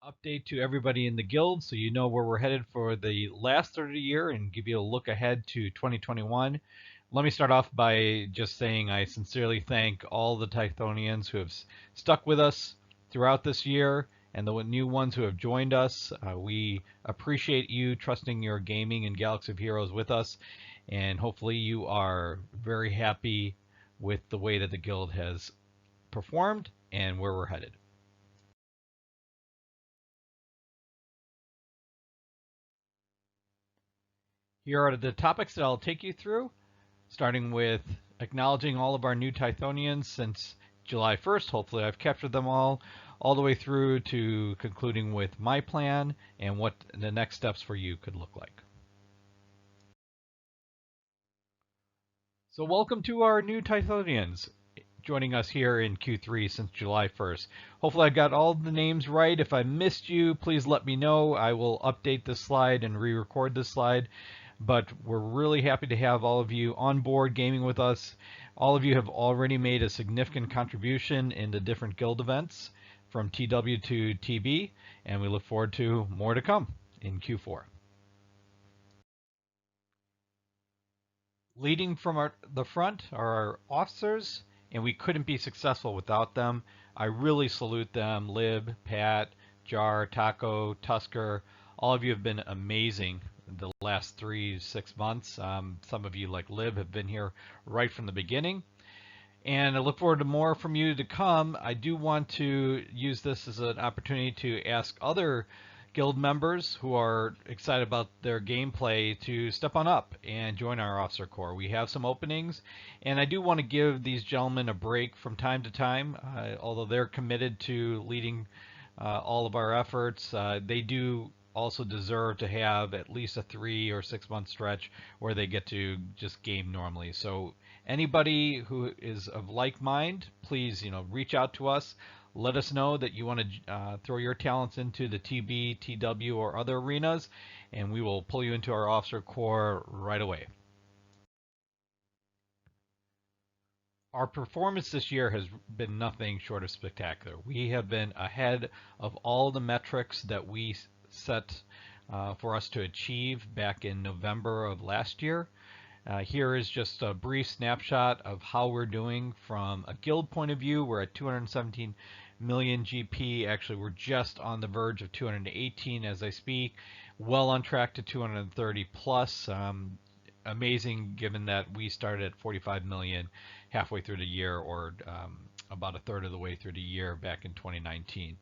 Update to everybody in the guild so you know where we're headed for the last third of the year and give you a look ahead to 2021. Let me start off by just saying I sincerely thank all the Tythonians who have stuck with us throughout this year and the new ones who have joined us. We appreciate you trusting your gaming and Galaxy of Heroes with us, and hopefully you are very happy with the way that the guild has performed and where we're headed. Here are the topics that I'll take you through, starting with acknowledging all of our new Tythonians since July 1st. Hopefully I've captured them all the way through to concluding with my plan and what the next steps for you could look like. So welcome to our new Tythonians joining us here in Q3 since July 1st. Hopefully I got all the names right. If I missed you, please let me know. I will update this slide and re-record this slide. But we're really happy to have all of you on board gaming with us. All of you have already made a significant contribution in the different guild events from TW to TB, and we look forward to more to come in Q4. Leading from the front are our officers, and we couldn't be successful without them. I really salute them. Lib, Pat, Jar, Taco, Tusker, all of you have been amazing the last 3 to 6 months. Some of you, like Lib, have been here right from the beginning. And I look forward to more from you to come. I do want to use this as an opportunity to ask other guild members who are excited about their gameplay to step on up and join our officer corps. We have some openings, and I do want to give these gentlemen a break from time to time. Although they're committed to leading all of our efforts, they do also deserve to have at least a 3 or 6 month stretch where they get to just game normally. So anybody who is of like mind, please, reach out to us. Let us know that you want to throw your talents into the TB, TW, or other arenas, and we will pull you into our officer corps right away. Our performance this year has been nothing short of spectacular. We have been ahead of all the metrics that we set for us to achieve back in November of last year. Here is just a brief snapshot of how we're doing from a guild point of view. We're at 217 million GP. Actually, we're just on the verge of 218 as I speak. Well on track to 230 plus. Amazing given that we started at 45 million halfway through the year, or about a third of the way through the year back in 2019.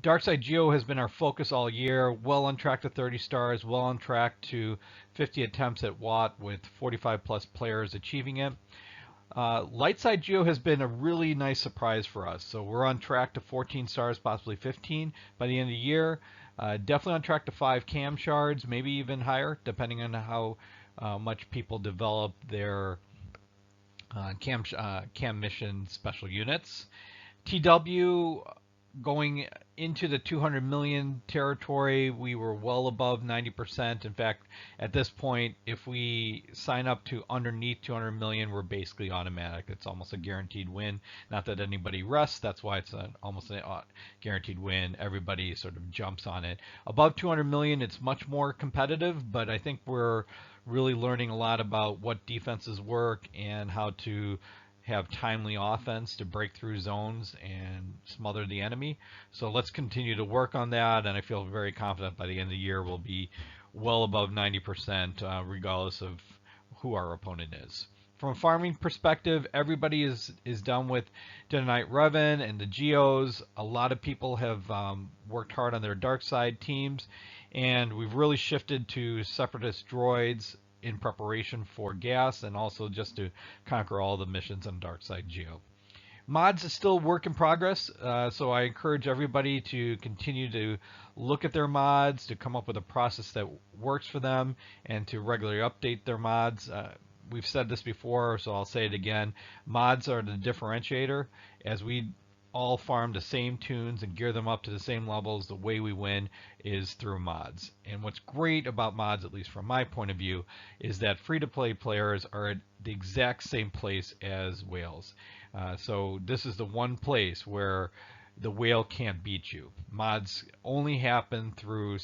Darkside Geo has been our focus all year, well on track to 30 stars, well on track to 50 attempts at WAT with 45 plus players achieving it. Lightside Geo has been a really nice surprise for us. So we're on track to 14 stars, possibly 15 by the end of the year. Definitely on track to 5 cam shards, maybe even higher, depending on how much people develop their cam mission special units. TW, going into the 200 million territory, we were well above 90%. In fact, at this point, if we sign up to underneath 200 million, we're basically automatic. It's almost a guaranteed win. Not that anybody rests, that's why it's almost a guaranteed win. Everybody sort of jumps on it. Above 200 million, it's much more competitive, but I think we're really learning a lot about what defenses work and how to have timely offense to break through zones and smother the enemy. So let's continue to work on that, and I feel very confident by the end of the year we'll be well above 90% regardless of who our opponent is. From a farming perspective, everybody is done with Denonite Revan and the Geos. A lot of people have worked hard on their dark side teams, and we've really shifted to Separatist droids in preparation for gas and also just to conquer all the missions on Darkside Geo. Mods is still work in progress, so I encourage everybody to continue to look at their mods, to come up with a process that works for them, and to regularly update their mods. We've said this before, so I'll say it again. Mods are the differentiator. As we all farm the same tunes and gear them up to the same levels, the way we win is through mods. And what's great about mods, at least from my point of view, is that free-to-play players are at the exact same place as whales. So this is the one place where the whale can't beat you. Mods only happen through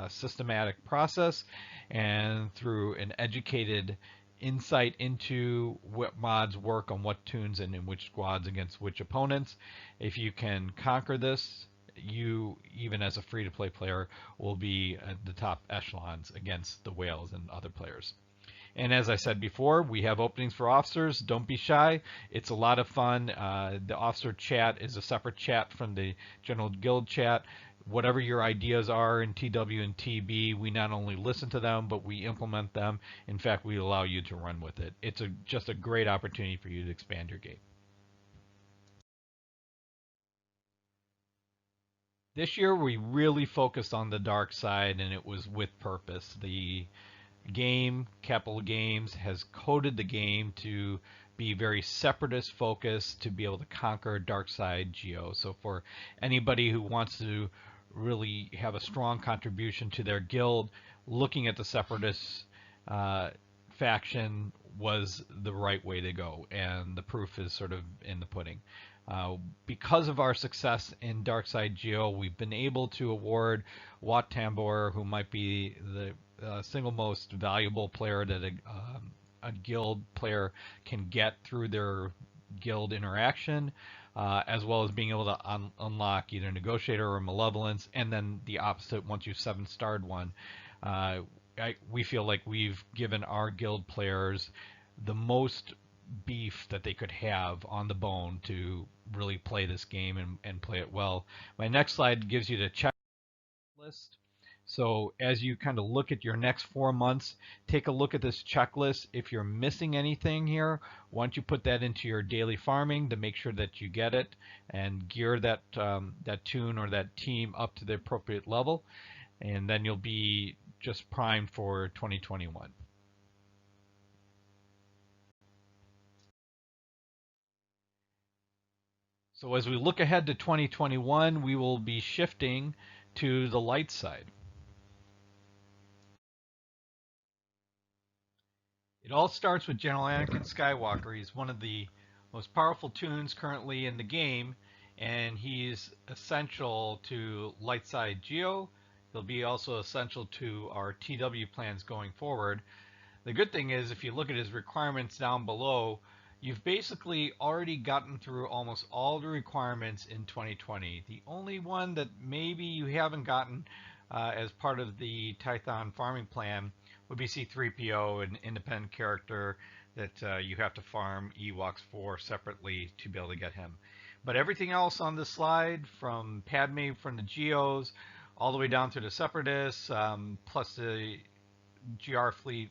systematic process and through an educated insight into what mods work on what tunes and in which squads against which opponents. If you can conquer this, you, even as a free-to-play player, will be at the top echelons against the whales and other players. And as I said before, we have openings for officers. Don't be shy. It's a lot of fun. The officer chat is a separate chat from the general guild chat. Whatever your ideas are in TW and TB, we not only listen to them, but we implement them. In fact, we allow you to run with it. It's just a great opportunity for you to expand your game. This year, we really focused on the dark side, and it was with purpose. The game, Capital Games, has coded the game to be very separatist focused to be able to conquer dark side geo. So for anybody who wants to really have a strong contribution to their guild, looking at the separatist uh, faction was the right way to go, and the proof is sort of in the pudding. Because of our success in Darkside Geo, we've been able to award Wat Tambor, who might be the single most valuable player that a guild player can get through their guild interaction, as well as being able to unlock either Negotiator or Malevolence, and then the opposite once you've 7-starred one. Uh, we feel like we've given our guild players the most beef that they could have on the bone to really play this game and play it well. My next slide gives you the checklist. So as you kind of look at your next 4 months, take a look at this checklist. If you're missing anything here, why don't you put that into your daily farming to make sure that you get it and gear that that tune or that team up to the appropriate level, and then you'll be just primed for 2021. So as we look ahead to 2021, we will be shifting to the light side. It all starts with General Anakin Skywalker. He's one of the most powerful tunes currently in the game, and he's essential to light side Geo. He'll be also essential to our TW plans going forward. The good thing is, if you look at his requirements down below, you've basically already gotten through almost all the requirements in 2020. The only one that maybe you haven't gotten as part of the Tython farming plan would be C3PO, an independent character that you have to farm Ewoks for separately to be able to get him. But everything else on this slide, from Padme from the Geos, all the way down to the Separatists, plus the GR fleet,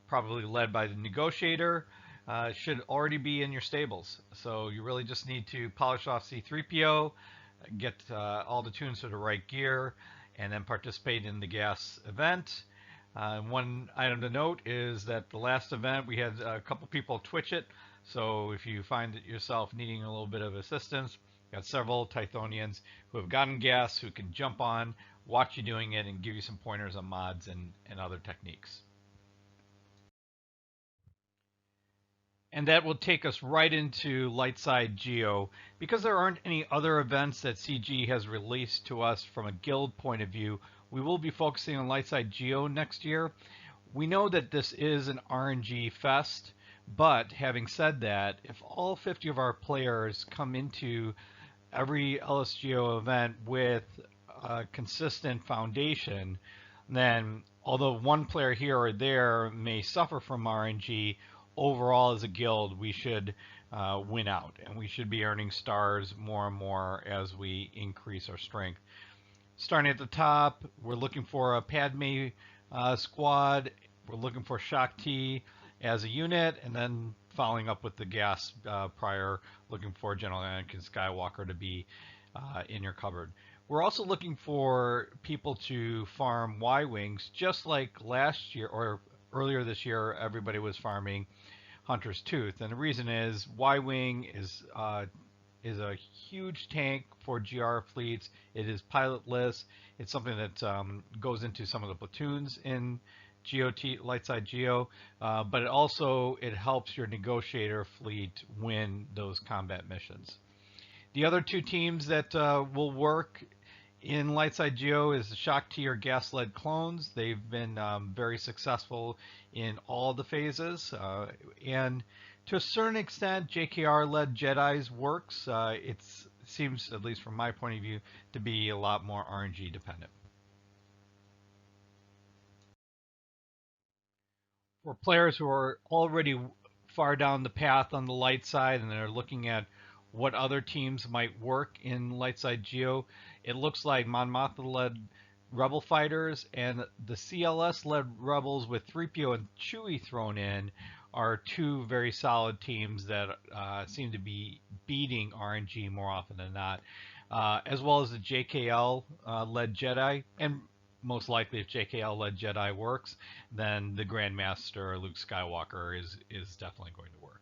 probably led by the Negotiator, should already be in your stables. So you really just need to polish off C3PO, get all the tunes to the right gear, and then participate in the gas event. One item to note is that the last event we had a couple people twitch it, so if you find yourself needing a little bit of assistance, got several Tythonians who have gotten gas who can jump on, watch you doing it, and give you some pointers on mods and other techniques. And that will take us right into Lightside Geo. Because there aren't any other events that CG has released to us from a guild point of view, we will be focusing on Lightside Geo next year. We know that this is an RNG fest, but having said that, if all 50 of our players come into every LSGO event with a consistent foundation, then although one player here or there may suffer from RNG, overall as a guild we should win out, and we should be earning stars more and more as we increase our strength. Starting at the top, we're looking for a Padme squad, we're looking for Shakti as a unit, and then following up with the gas prior, looking for General Anakin Skywalker to be in your cupboard. We're also looking for people to farm Y-Wings, just like last year or earlier this year, everybody was farming Hunter's Tooth. And the reason is Y-Wing is a huge tank for GR fleets. It is pilotless. It's something that goes into some of the platoons in GOT, Lightside Geo, but it helps your Negotiator fleet win those combat missions. The other two teams that will work in Lightside Geo is the Shakti or Gas-led clones. They've been very successful in all the phases, and to a certain extent, JKR-led Jedi's works. It seems, at least from my point of view, to be a lot more RNG dependent. For players who are already far down the path on the light side and they're looking at what other teams might work in light side Geo, it looks like Mon Mothma led Rebel fighters and the CLS led Rebels with 3PO and Chewie thrown in are two very solid teams that seem to be beating RNG more often than not, as well as the JKL led Jedi. And most likely, if JKL led Jedi works, then the Grandmaster Luke Skywalker is definitely going to work.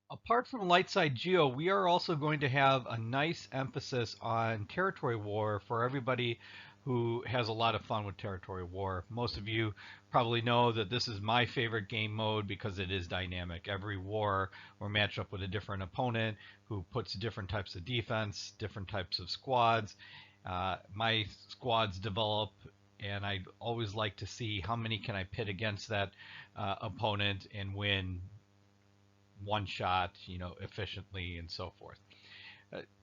Apart from Lightside Geo, we are also going to have a nice emphasis on territory war for everybody who has a lot of fun with territory war. Most of you probably know that this is my favorite game mode because it is dynamic. Every war we're matched up with a different opponent who puts different types of defense, different types of squads. My squads develop, and I always like to see how many can I pit against that opponent and win one shot, efficiently and so forth.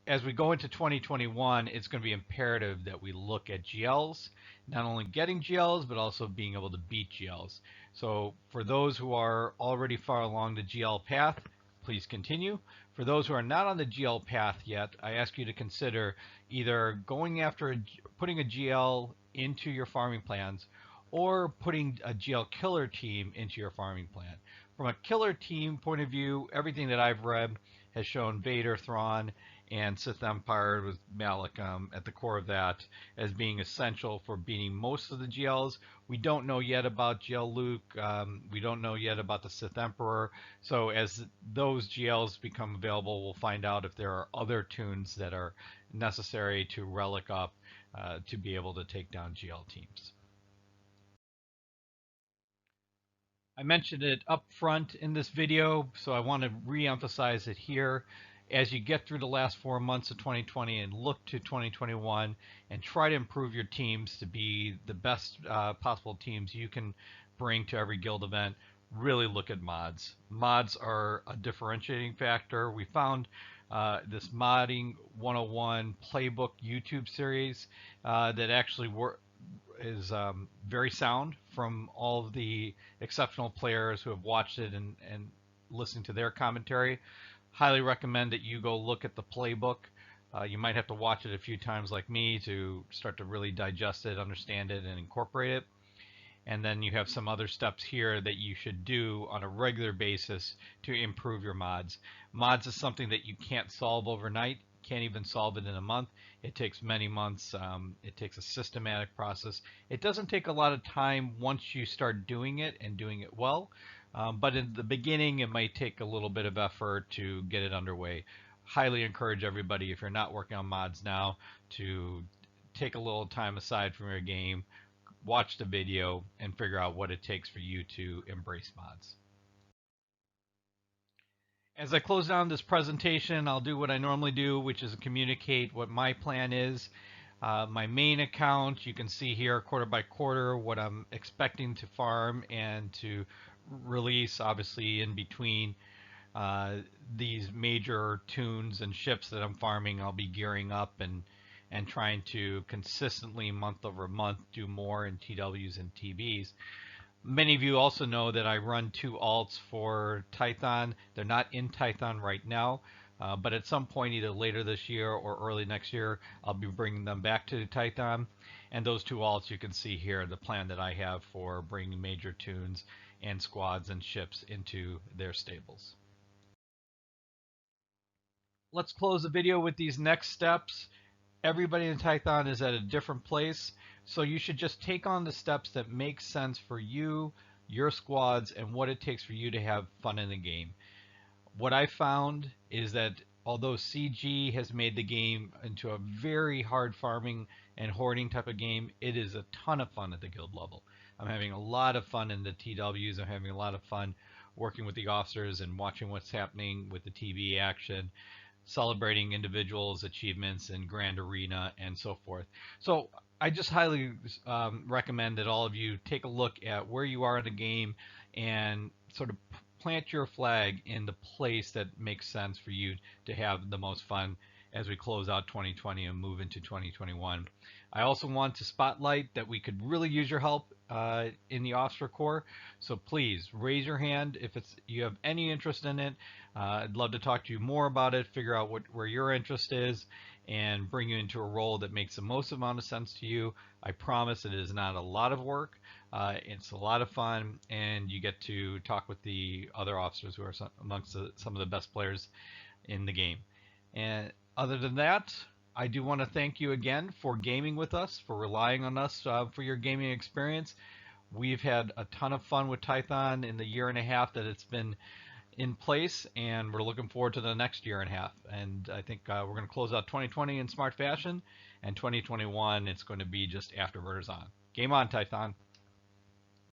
As we go into 2021, it's going to be imperative that we look at GLs, not only getting GLs, but also being able to beat GLs. So for those who are already far along the GL path, please continue. For those who are not on the GL path yet, I ask you to consider either going after putting a GL into your farming plans or putting a GL killer team into your farming plan. From a killer team point of view, everything that I've read has shown Vader, Thrawn, and Sith Empire with Malacham at the core of that as being essential for beating most of the GLs. We don't know yet about GL Luke. We don't know yet about the Sith Emperor. So as those GLs become available, we'll find out if there are other tunes that are necessary to relic up to be able to take down GL teams. I mentioned it up front in this video, so I want to re-emphasize it here. As you get through the last 4 months of 2020 and look to 2021 and try to improve your teams to be the best possible teams you can bring to every guild event, really look at mods. Mods are a differentiating factor. We found this Modding 101 playbook YouTube series that actually is very sound from all of the exceptional players who have watched it and listening to their commentary. Highly recommend that you go look at the playbook. You might have to watch it a few times like me to start to really digest it, understand it, and incorporate it. And then you have some other steps here that you should do on a regular basis to improve your mods. Mods is something that you can't solve overnight, can't even solve it in a month. It takes many months. It takes a systematic process. It doesn't take a lot of time once you start doing it and doing it well. But in the beginning, it might take a little bit of effort to get it underway. Highly encourage everybody, if you're not working on mods now, to take a little time aside from your game, watch the video, and figure out what it takes for you to embrace mods. As I close down this presentation, I'll do what I normally do, which is communicate what my plan is. My main account, you can see here quarter by quarter what I'm expecting to farm and to release, obviously in between these major tunes and ships that I'm farming. I'll be gearing up and trying to consistently month over month do more in TWs and TBs. Many of you also know that I run two alts for Tython. They're not in Tython right now, but at some point, either later this year or early next year, I'll be bringing them back to Tython. And those two alts you can see here, the plan that I have for bringing major tunes and squads and ships into their stables. Let's close the video with these next steps. Everybody in Tython is at a different place, so you should just take on the steps that make sense for you, your squads, and what it takes for you to have fun in the game. What I found is that although CG has made the game into a very hard farming and hoarding type of game, it is a ton of fun at the guild level. I'm having a lot of fun in the TWs. I'm having a lot of fun working with the officers and watching what's happening with the TV action, celebrating individuals' achievements in Grand Arena and so forth. So I just highly recommend that all of you take a look at where you are in the game and sort of plant your flag in the place that makes sense for you to have the most fun as we close out 2020 and move into 2021. I also want to spotlight that we could really use your help in the Officer Corps. So please raise your hand if you have any interest in it. I'd love to talk to you more about it, figure out where your interest is, and bring you into a role that makes the most amount of sense to you. I promise it is not a lot of work. It's a lot of fun, and you get to talk with the other officers who are amongst some of the best players in the game. And other than that, I do want to thank you again for gaming with us, for relying on us for your gaming experience. We've had a ton of fun with Tython in the year and a half that it's been in place, and we're looking forward to the next year and a half. And I think we're going to close out 2020 in smart fashion, and 2021 it's going to be just Afterburners on. Game on, Tython.